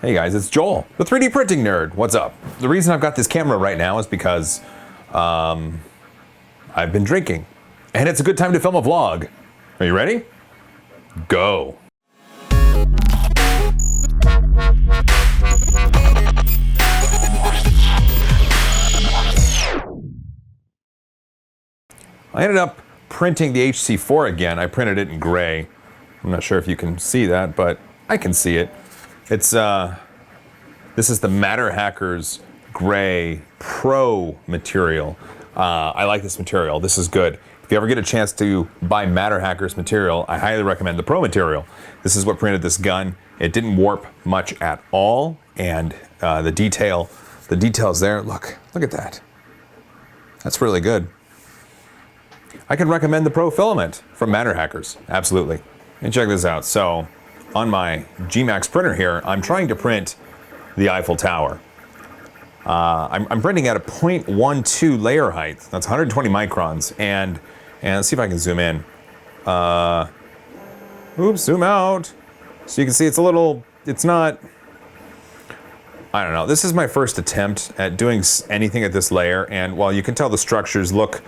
Hey guys, it's Joel, the 3D printing nerd. What's up? The reason I've got this camera right now is because I've been drinking, and it's a good time to film a vlog. Are you ready? Go. I ended up printing the HC4 again. I printed it in gray. I'm not sure if you can see that, but I can see it. It's this is the Matter Hackers Gray Pro material. I like this material. This is good. If you ever get a chance to buy Matter Hackers material, I highly recommend the Pro material. This is what printed this gun. It didn't warp much at all, and the details there. Look at that. That's really good. I can recommend the Pro filament from Matter Hackers. Absolutely. And check this out. So, on my G-Max printer here, I'm trying to print the Eiffel Tower. I'm printing at a 0.12 layer height. That's 120 microns. And let's see if I can zoom in. Oops, zoom out. So you can see it's not, I don't know. This is my first attempt at doing anything at this layer. And while you can tell the structures look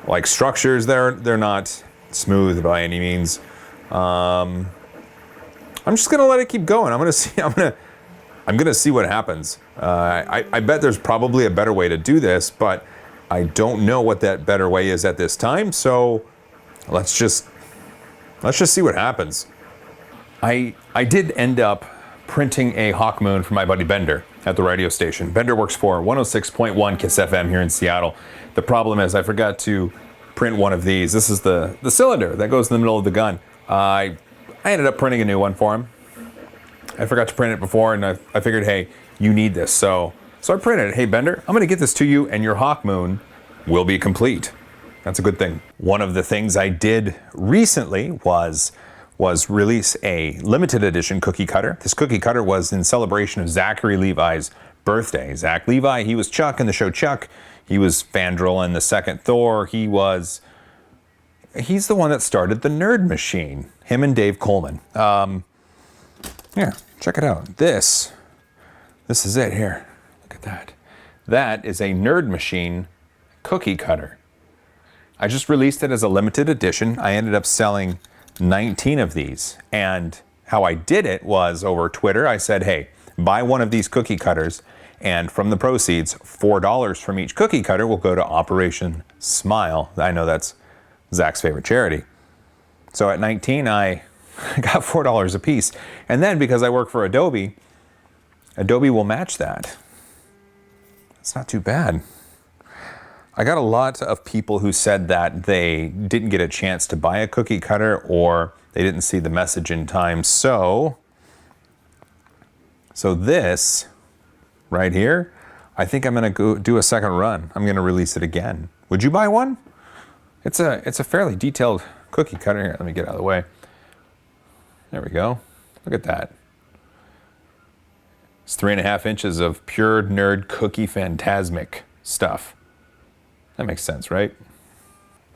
like structures, they're not smooth by any means. I'm just gonna let it keep going. I'm gonna see what happens. I bet there's probably a better way to do this, but I don't know what that better way is at this time. So let's just see what happens. I did end up printing a Hawkmoon for my buddy Bender at the radio station. Bender works for 106.1 KISS FM here in Seattle. The problem is I forgot to print one of these. This is the cylinder that goes in the middle of the gun. I ended up printing a new one for him. I forgot to print it before, and I figured, hey, you need this. So I printed it. Hey, Bender, I'm going to get this to you, and your Hawkmoon will be complete. That's a good thing. One of the things I did recently was release a limited edition cookie cutter. This cookie cutter was in celebration of Zachary Levi's birthday. Zach Levi, he was Chuck in the show Chuck. He was Fandral in the second Thor. He's the one that started the Nerd Machine. Him and Dave Coleman. Yeah, check it out. This is it here. Look at that. That is a Nerd Machine cookie cutter. I just released it as a limited edition. I ended up selling 19 of these. And how I did it was over Twitter. I said, hey, buy one of these cookie cutters, and from the proceeds, $4 from each cookie cutter will go to Operation Smile. I know that's Zach's favorite charity. So at 19, I got $4 a piece. And then because I work for Adobe will match that. It's not too bad. I got a lot of people who said that they didn't get a chance to buy a cookie cutter, or they didn't see the message in time. So this right here, I think I'm gonna go do a second run. I'm gonna release it again. Would you buy one? It's a fairly detailed cookie cutter. Here, let me get out of the way. There we go. Look at that. It's 3.5 inches of pure nerd cookie phantasmic stuff. That makes sense, right?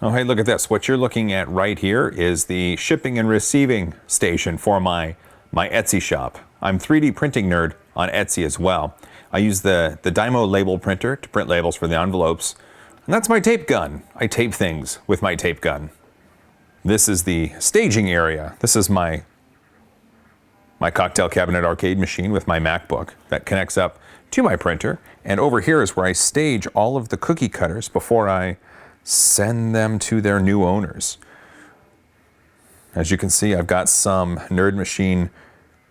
Oh, hey, look at this. What you're looking at right here is the shipping and receiving station for my Etsy shop. I'm 3D printing nerd on Etsy as well. I use the Dymo label printer to print labels for the envelopes. And that's my tape gun. I tape things with my tape gun. This is the staging area. This is my cocktail cabinet arcade machine with my MacBook that connects up to my printer. And over here is where I stage all of the cookie cutters before I send them to their new owners. As you can see, I've got some Nerd Machine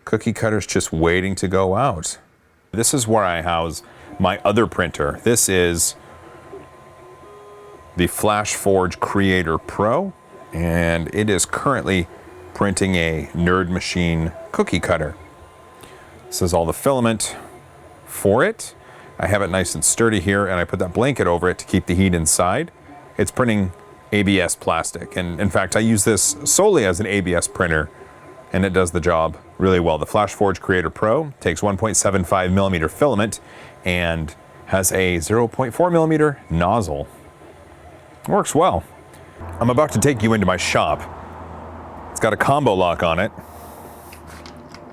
cookie cutters just waiting to go out. This is where I house my other printer. This is the FlashForge Creator Pro, and it is currently printing a Nerd Machine cookie cutter. This is all the filament for it. I have it nice and sturdy here, and I put that blanket over it to keep the heat inside. It's printing ABS plastic, and in fact I use this solely as an ABS printer, and it does the job really well. The FlashForge Creator Pro takes 1.75 millimeter filament and has a 0.4 millimeter nozzle. Works well. I'm about to take you into my shop. It's got a combo lock on it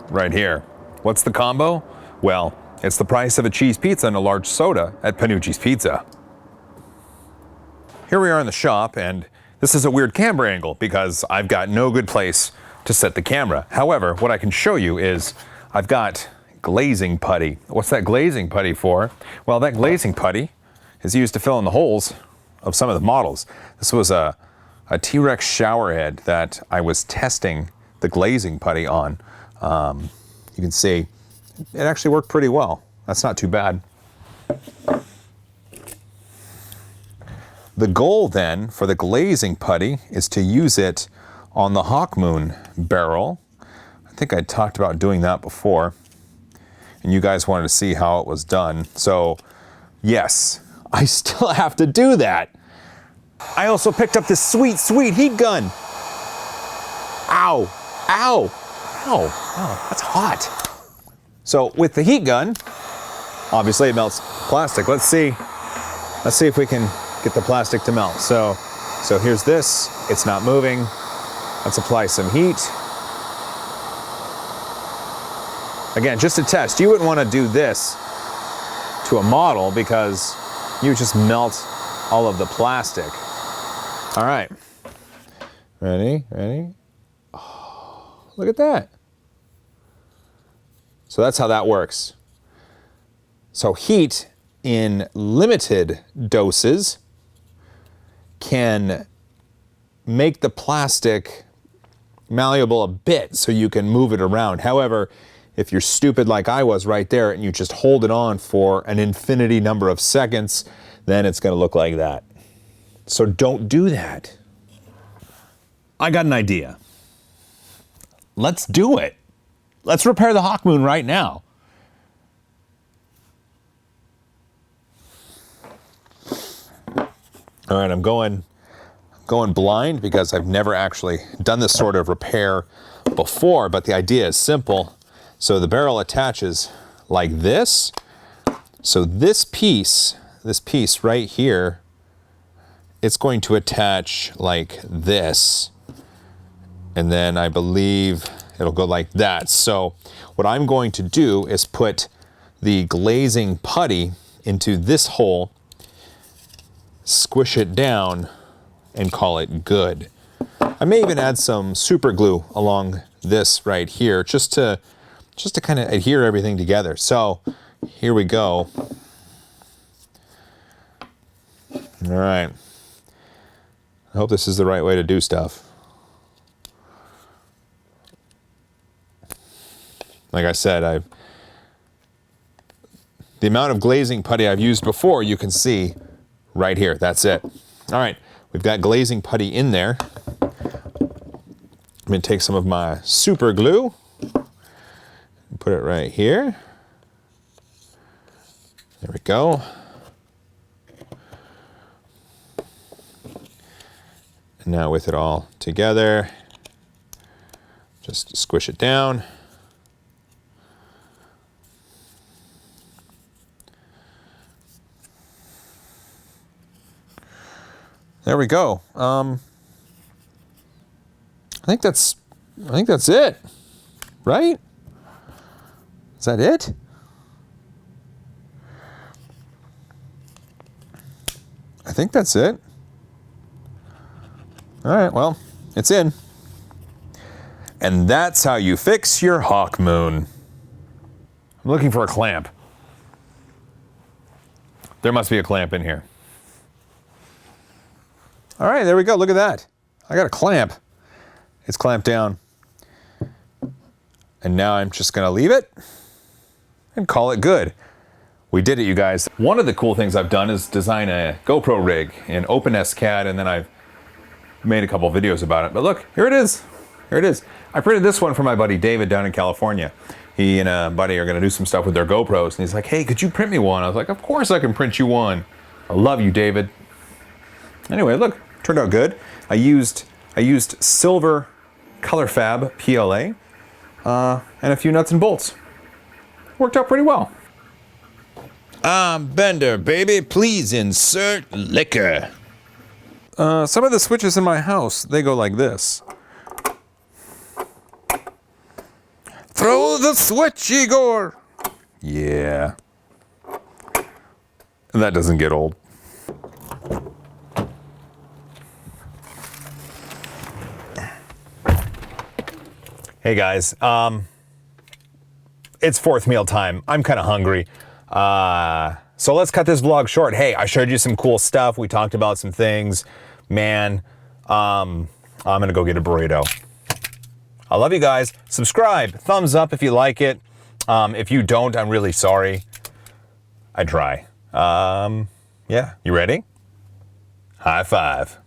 right here. What's the combo? Well, it's the price of a cheese pizza and a large soda at Panucci's Pizza. Here we are in the shop, and this is a weird camera angle because I've got no good place to set the camera. However, what I can show you is I've got glazing putty. What's that glazing putty for? Well, that glazing putty is used to fill in the holes of some of the models. This was a T-Rex shower head that I was testing the glazing putty on. You can see it actually worked pretty well. That's not too bad. The goal then for the glazing putty is to use it on the Hawkmoon barrel. I think I talked about doing that before, and you guys wanted to see how it was done. So yes, I still have to do that. I also picked up this sweet, sweet heat gun. Ow, ow, ow, oh, that's hot. So with the heat gun, obviously it melts plastic. Let's see if we can get the plastic to melt. So here's this, it's not moving. Let's apply some heat. Again, just to test, you wouldn't want to do this to a model because you would just melt all of the plastic. All right, ready? Oh, look at that. So that's how that works. So heat in limited doses can make the plastic malleable a bit so you can move it around. However, if you're stupid like I was right there and you just hold it on for an infinity number of seconds, then it's going to look like that. So don't do that. I got an idea. Let's do it. Let's repair the Hawkmoon right now. All right, I'm going blind because I've never actually done this sort of repair before, but the idea is simple. So the barrel attaches like this. So this piece right here, it's going to attach like this. And then I believe it'll go like that. So what I'm going to do is put the glazing putty into this hole, squish it down, and call it good. I may even add some super glue along this right here just to kind of adhere everything together. So here we go. All right. I hope this is the right way to do stuff. Like I said, the amount of glazing putty I've used before, you can see right here. That's it. All right, we've got glazing putty in there. I'm going to take some of my super glue and put it right here. There we go. And now with it all together, just squish it down. There we go. I think that's it, right? Is that it? I think that's it. All right, well, it's in. And that's how you fix your Hawkmoon. I'm looking for a clamp. There must be a clamp in here. All right, there we go. Look at that. I got a clamp. It's clamped down. And now I'm just going to leave it and call it good. We did it, you guys. One of the cool things I've done is design a GoPro rig in OpenSCAD, and then I've made a couple videos about it. But look, here it is. Here it is. I printed this one for my buddy David down in California. He and a buddy are going to do some stuff with their GoPros, and he's like, hey, could you print me one? I was like, of course I can print you one. I love you, David. Anyway, look. Turned out good. I used silver color fab PLA and a few nuts and bolts. Worked out pretty well. I'm Bender, baby. Please insert liquor. Some of the switches in my house, they go like this. Throw the switch, Igor! Yeah. That doesn't get old. Hey guys, it's fourth meal time. I'm kind of hungry. So let's cut this vlog short. Hey, I showed you some cool stuff. We talked about some things. Man, I'm gonna go get a burrito. I love you guys. Subscribe, thumbs up if you like it. If you don't, I'm really sorry. I try. Yeah, you ready? High five.